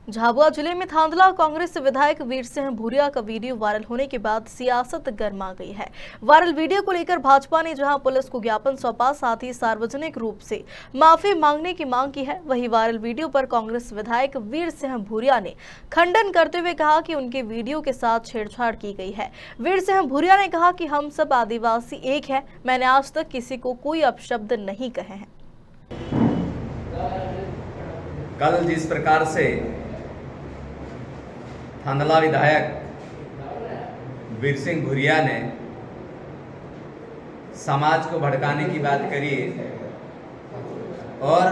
झाबुआ जिले में थांदला कांग्रेस विधायक वीर सिंह भूरिया का वीडियो वायरल होने के बाद सियासत गर्मा गई है। वायरल वीडियो को लेकर भाजपा ने जहां पुलिस को ज्ञापन सौंपा, साथ ही सार्वजनिक रूप से माफी मांगने की मांग की है। वहीं वायरल वीडियो पर कांग्रेस विधायक वीर सिंह भूरिया ने खंडन करते हुए कहा कि उनके वीडियो के साथ छेड़छाड़ की गई है। वीर सिंह भूरिया ने कहा कि हम सब आदिवासी एक है, मैंने आज तक किसी को कोई अपशब्द नहीं कहे हैं। कल जिस प्रकार से थांदला विधायक वीर सिंह भूरिया ने समाज को भड़काने की बात करी और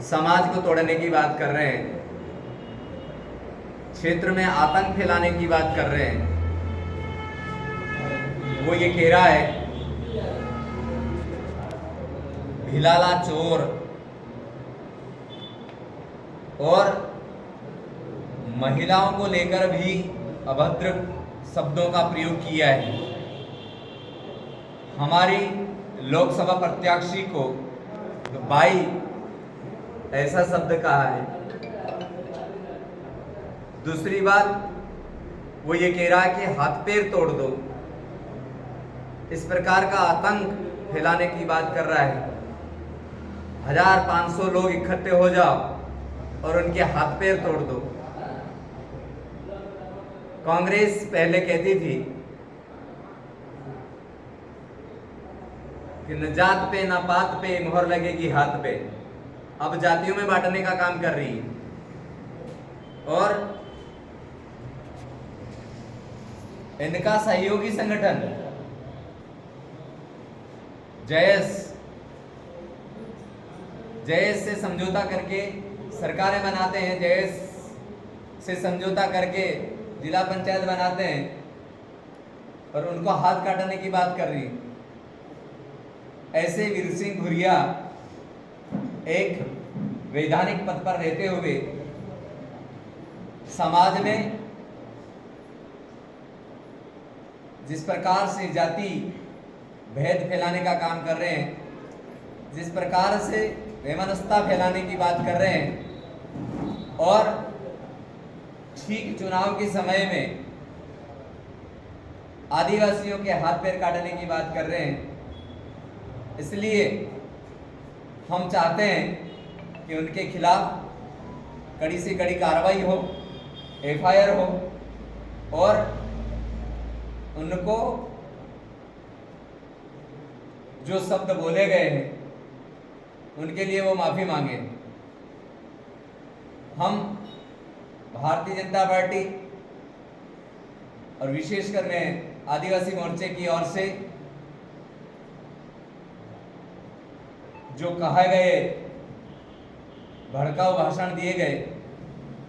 समाज को तोड़ने की बात कर रहे हैं, क्षेत्र में आतंक फैलाने की बात कर रहे हैं, वो ये कह रहा है भिलाला चोर और महिलाओं को लेकर भी अभद्र शब्दों का प्रयोग किया है। हमारी लोकसभा प्रत्याशी को बाई ऐसा शब्द कहा है। दूसरी बात वो ये कह रहा है कि हाथ पैर तोड़ दो, इस प्रकार का आतंक फैलाने की बात कर रहा है। 1500 लोग इकट्ठे हो जाओ और उनके हाथ पैर तोड़ दो। कांग्रेस पहले कहती थी कि न जात पे न पात पे मोहर लगेगी हाथ पे, अब जातियों में बांटने का काम कर रही है। और इनका सहयोगी संगठन जयस से समझौता करके सरकारें बनाते हैं, जयस से समझौता करके जिला पंचायत बनाते हैं और उनको हाथ काटने की बात कर रही है। ऐसे वीर सिंह भूरिया एक वैधानिक पद पर रहते हुए समाज में जिस प्रकार से जाति भेद फैलाने का काम कर रहे हैं, जिस प्रकार से वैमनस्यता फैलाने की बात कर रहे हैं और ठीक चुनाव के समय में आदिवासियों के हाथ पैर काटने की बात कर रहे हैं, इसलिए हम चाहते हैं कि उनके खिलाफ कड़ी से कड़ी कार्रवाई हो, एफआईआर हो और उनको जो शब्द बोले गए हैं उनके लिए वो माफी मांगे। हम भारतीय जनता पार्टी और विशेषकर मैं आदिवासी मोर्चे की ओर से जो कहे गए भड़काऊ भाषण दिए गए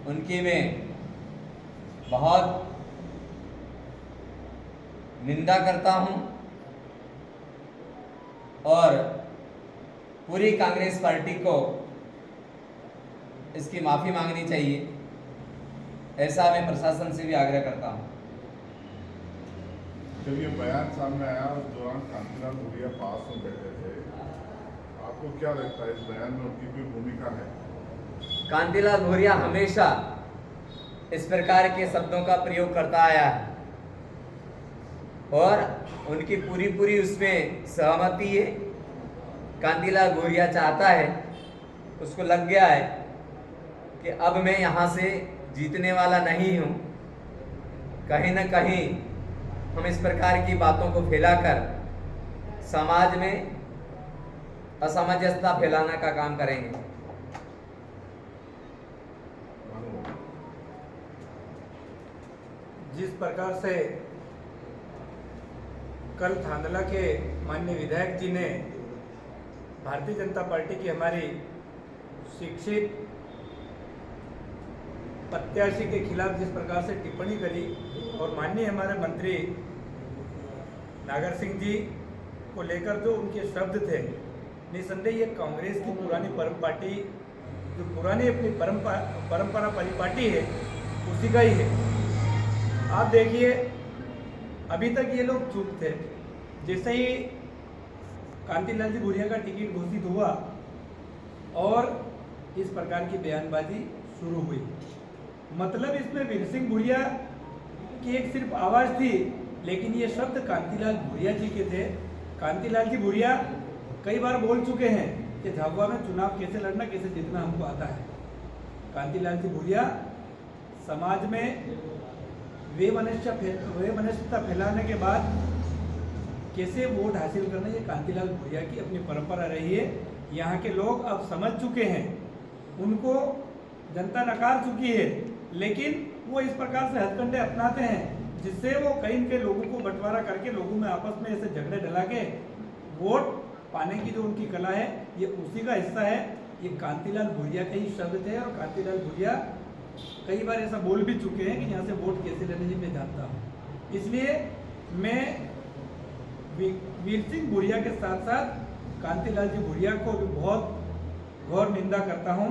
उनकी मैं बहुत निंदा करता हूं और पूरी कांग्रेस पार्टी को इसकी माफी मांगनी चाहिए, ऐसा मैं प्रशासन से भी आग्रह करता हूं। जब ये बयान सामने आया उस दौरान कांतिलाल भूरिया पास में बैठे थे, आपको क्या लगता है इस बयान में उनकी कोई भूमिका है? कांतिलाल भूरिया हमेशा इस प्रकार के शब्दों का प्रयोग करता आया है और उनकी पूरी उसमें सहमति है। कांतिलाल भूरिया चाहता है, उसको लग गया है कि अब मैं यहाँ से जीतने वाला नहीं हूँ। कहीं न कहीं हम इस प्रकार की बातों को फैलाकर समाज में असमंजसता फैलाने का काम करेंगे। जिस प्रकार से कल थांदला के माननीय विधायक जी ने भारतीय जनता पार्टी की हमारी शिक्षित प्रत्याशी के खिलाफ जिस प्रकार से टिप्पणी करी और माननीय हमारे मंत्री नागर सिंह जी को लेकर जो उनके शब्द थे, निसंदेह ये कांग्रेस की पुरानी पार्टी जो पुरानी अपनी परंपरा वाली पार्टी है उसी का ही है। आप देखिए अभी तक ये लोग चुप थे, जैसे ही कांतिलाल जी भूरिया का टिकट घोषित हुआ और इस प्रकार की बयानबाजी शुरू हुई। मतलब इसमें वीर सिंह भूरिया की एक सिर्फ आवाज़ थी, लेकिन ये शब्द कांतिलाल भूरिया जी के थे। कांतिलाल जी भूरिया कई बार बोल चुके हैं कि झाबुआ में चुनाव कैसे लड़ना, कैसे जीतना हमको आता है। कांतिलाल जी भूरिया समाज में वैमनस्यता फैलाने के बाद कैसे वोट हासिल करना, ये कांतिलाल भूरिया की अपनी परंपरा रही है। यहाँ के लोग अब समझ चुके हैं, उनको जनता नकार चुकी है, लेकिन वो इस प्रकार से हथकंडे अपनाते हैं जिससे वो कई के लोगों को बंटवारा करके लोगों में आपस में ऐसे झगड़े डला के वोट पाने की जो उनकी कला है, ये उसी का हिस्सा है। ये कांतिलाल भूरिया के ही शब्द थे और कांतिलाल भूरिया कई बार ऐसा बोल भी चुके हैं कि यहाँ से वोट कैसे लेने जी मैं जानता हूँ। इसलिए मैं वीर सिंह भूरिया के साथ साथ कांतिलाल जी भूरिया को भी बहुत घोर निंदा करता हूँ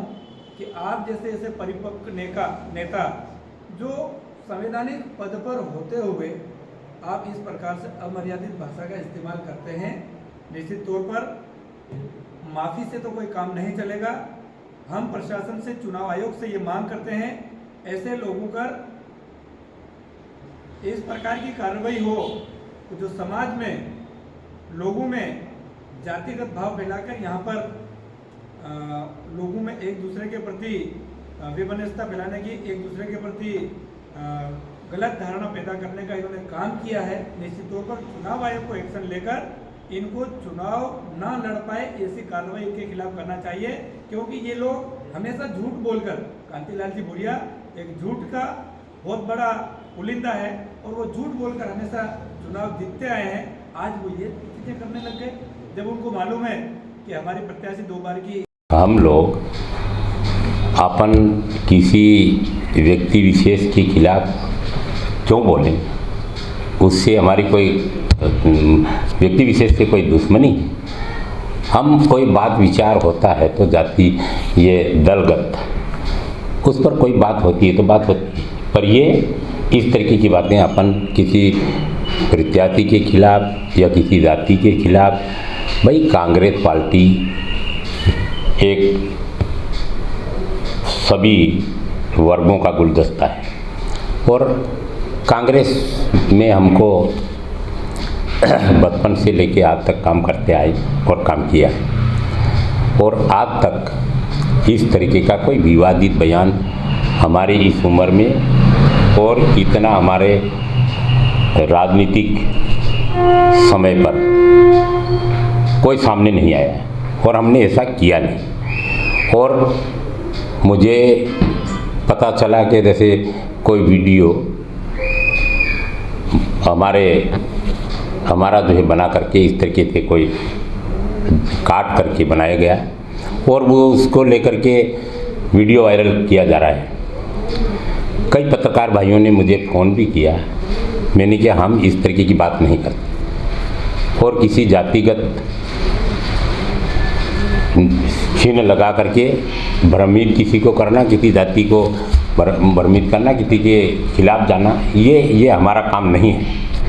कि आप जैसे ऐसे परिपक्व नेता जो संवैधानिक पद पर होते हुए आप इस प्रकार से अमर्यादित भाषा का इस्तेमाल करते हैं। निश्चित तौर पर माफ़ी से तो कोई काम नहीं चलेगा। हम प्रशासन से, चुनाव आयोग से ये मांग करते हैं, ऐसे लोगों पर इस प्रकार की कार्रवाई हो जो समाज में लोगों में जातिगत भाव फैलाकर यहाँ पर लोगों में एक दूसरे के प्रति विवनता फैलाने की, एक दूसरे के प्रति गलत धारणा पैदा करने का इन्होंने काम किया है। निश्चित तौर पर चुनाव आयोग को एक्शन लेकर इनको चुनाव ना लड़ पाए ऐसी कार्रवाई इनके खिलाफ करना चाहिए, क्योंकि ये लोग हमेशा झूठ बोलकर, कांतिलाल जी भूरिया एक झूठ का बहुत बड़ा पुलिंदा है और वो झूठ बोलकर हमेशा चुनाव जीतते आए हैं। आज वो ये चीज़ें करने लग गए जब उनको मालूम है कि हमारी प्रत्याशी 2 बार की। हम लोग अपन किसी व्यक्ति विशेष के खिलाफ क्यों बोलें, उससे हमारी कोई व्यक्ति विशेष से कोई दुश्मनी। हम कोई बात विचार होता है तो जाति ये दलगत उस पर कोई बात होती है तो बात होती है, पर ये इस तरीके की बातें अपन किसी प्रत्याशी के खिलाफ या किसी जाति के खिलाफ, भाई कांग्रेस पार्टी एक सभी वर्गों का गुलदस्ता है और कांग्रेस में हमको बचपन से लेके आज तक काम करते आए और काम किया और आज तक इस तरीके का कोई विवादित बयान हमारे इस उम्र में और इतना हमारे राजनीतिक समय पर कोई सामने नहीं आया और हमने ऐसा किया नहीं। और मुझे पता चला कि जैसे कोई वीडियो हमारा जो है बना करके इस तरीके से कोई काट करके बनाया गया और वो उसको लेकर के वीडियो वायरल किया जा रहा है। कई पत्रकार भाइयों ने मुझे फ़ोन भी किया, मैंने कहा हम इस तरीके की बात नहीं करते और किसी जातिगत चिन्ह लगा करके भ्रमित किसी को करना, किसी जाति को भ्रमित करना, किसी के खिलाफ जाना, ये हमारा काम नहीं है।